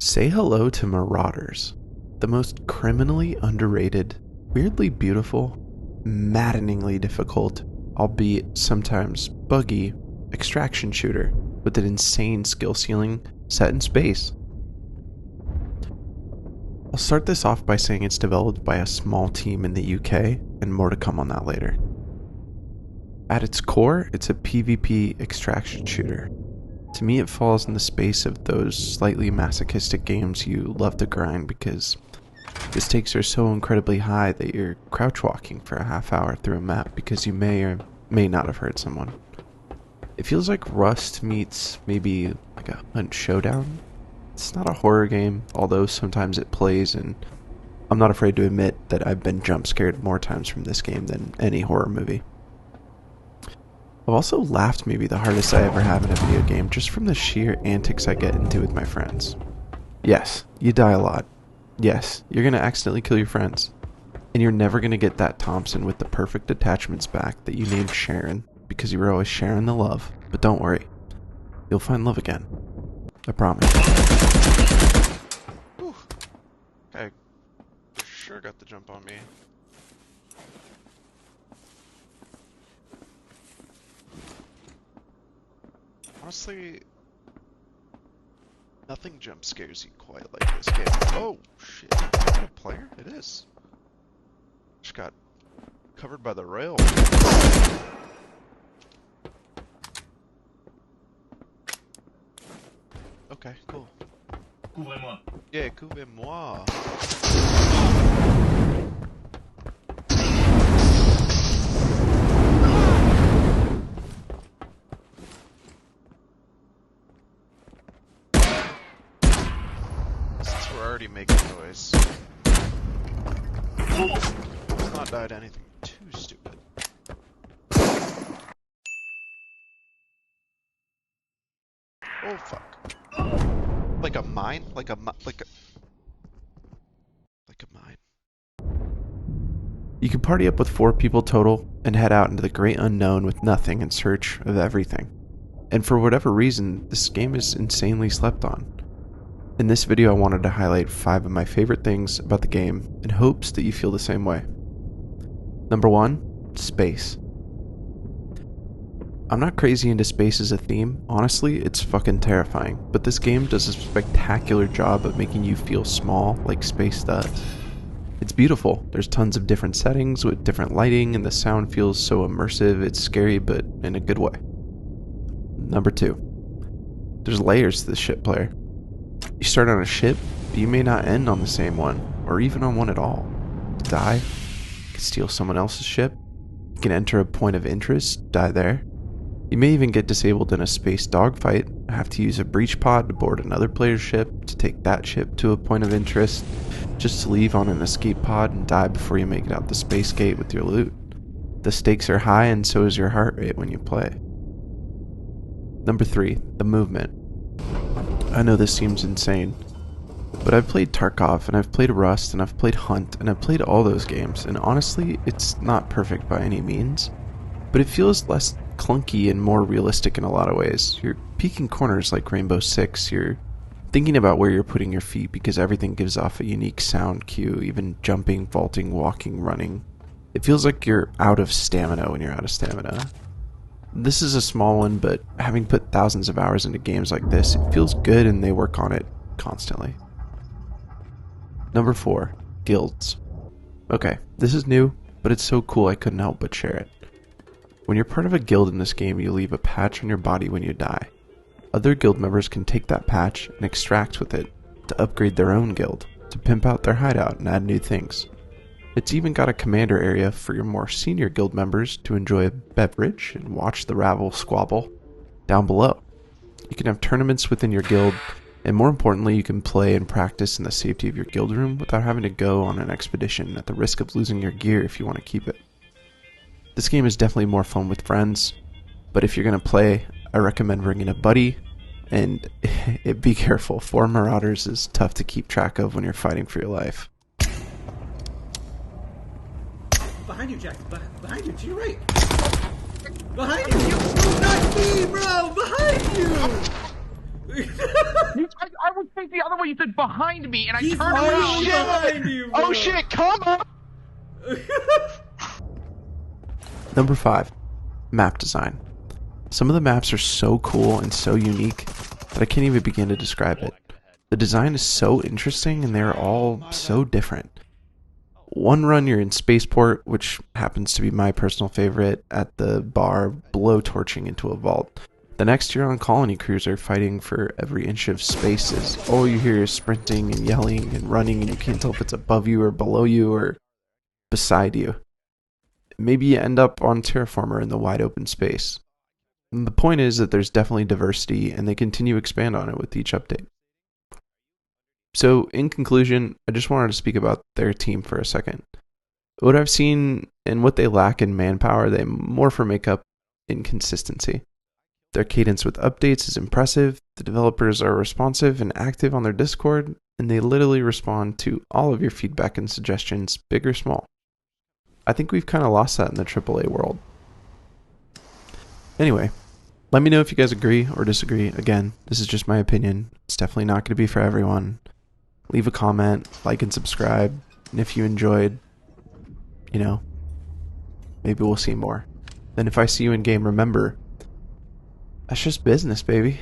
Say hello to Marauders, the most criminally underrated, weirdly beautiful, maddeningly difficult, albeit sometimes buggy, extraction shooter with an insane skill ceiling set in space. I'll start this off by saying it's developed by a small team in the UK, and more to come on that later. At its core, it's a PvP extraction shooter. To me, it falls in the space of those slightly masochistic games you love to grind because the stakes are so incredibly high that you're crouch walking for a half hour through a map because you may or may not have hurt someone. It feels like Rust meets maybe like a Hunt Showdown. It's not a horror game, although sometimes it plays, and I'm not afraid to admit that I've been jump scared more times from this game than any horror movie. I've also laughed maybe the hardest I ever have in a video game just from the sheer antics I get into with my friends. Yes, you die a lot. Yes, you're going to accidentally kill your friends. And you're never going to get that Thompson with the perfect attachments back that you named Sharon because you were always sharing the love. But don't worry, you'll find love again. I promise. Whew. Hey, for sure got the jump on me. Honestly, nothing jump scares you quite like this game. Oh, shit. Is that a player? It is. Just got covered by the rail. Okay, cool. Couvrez-moi. Yeah, couvrez-moi. Since we're already making noise, let's not die to anything too stupid. Oh fuck. Like a mine? Like a mine. You can party up with 4 people total and head out into the great unknown with nothing in search of everything. And for whatever reason, this game is insanely slept on. In this video I wanted to highlight 5 of my favorite things about the game in hopes that you feel the same way. Number 1, space. I'm not crazy into space as a theme, honestly it's fucking terrifying, but this game does a spectacular job of making you feel small like space does. It's beautiful, there's tons of different settings with different lighting and the sound feels so immersive it's scary but in a good way. Number 2, there's layers to this ship player. You start on a ship, but you may not end on the same one, or even on one at all. Die, you can steal someone else's ship, you can enter a point of interest, die there. You may even get disabled in a space dogfight, have to use a breach pod to board another player's ship to take that ship to a point of interest, just to leave on an escape pod and die before you make it out the space gate with your loot. The stakes are high and so is your heart rate when you play. Number 3, the movement. I know this seems insane, but I've played Tarkov and I've played Rust and I've played Hunt and I've played all those games, and honestly it's not perfect by any means, but it feels less clunky and more realistic in a lot of ways. You're peeking corners like Rainbow Six, you're thinking about where you're putting your feet because everything gives off a unique sound cue, even jumping, vaulting, walking, running. It feels like you're out of stamina when you're out of stamina. This is a small one, but having put thousands of hours into games like this, it feels good and they work on it constantly. Number 4, guilds. Okay, this is new, but it's so cool I couldn't help but share it. When you're part of a guild in this game, you leave a patch on your body when you die. Other guild members can take that patch and extract with it to upgrade their own guild, to pimp out their hideout and add new things. It's even got a commander area for your more senior guild members to enjoy a beverage and watch the rabble squabble down below. You can have tournaments within your guild, and more importantly, you can play and practice in the safety of your guild room without having to go on an expedition at the risk of losing your gear if you want to keep it. This game is definitely more fun with friends, but if you're going to play, I recommend bringing a buddy, and be careful, 4 Marauders is tough to keep track of when you're fighting for your life. Behind you, Jackson. Behind you, to your right. Behind you. Not me, bro. Behind you. I was facing the other way. You said behind me, and I He's turned literally around. behind you, bro. Oh shit! Come on. Number 5. Map design. Some of the maps are so cool and so unique that I can't even begin to describe it. The design is so interesting and they're all so different. One run you're in Spaceport, which happens to be my personal favorite, at the bar blow torching into a vault. The next you're on Colony Cruiser fighting for every inch of spaces. All you hear is sprinting and yelling and running and you can't tell if it's above you or below you or beside you. Maybe you end up on Terraformer in the wide open space. And the point is that there's definitely diversity and they continue to expand on it with each update. So, in conclusion, I just wanted to speak about their team for a second. What I've seen and what they lack in manpower, they more for make up in consistency. Their cadence with updates is impressive, the developers are responsive and active on their Discord, and they literally respond to all of your feedback and suggestions, big or small. I think we've kind of lost that in the AAA world. Anyway, let me know if you guys agree or disagree. Again, this is just my opinion. It's definitely not going to be for everyone. Leave a comment, like and subscribe. And if you enjoyed, maybe we'll see more. Then if I see you in game, remember, that's just business, baby.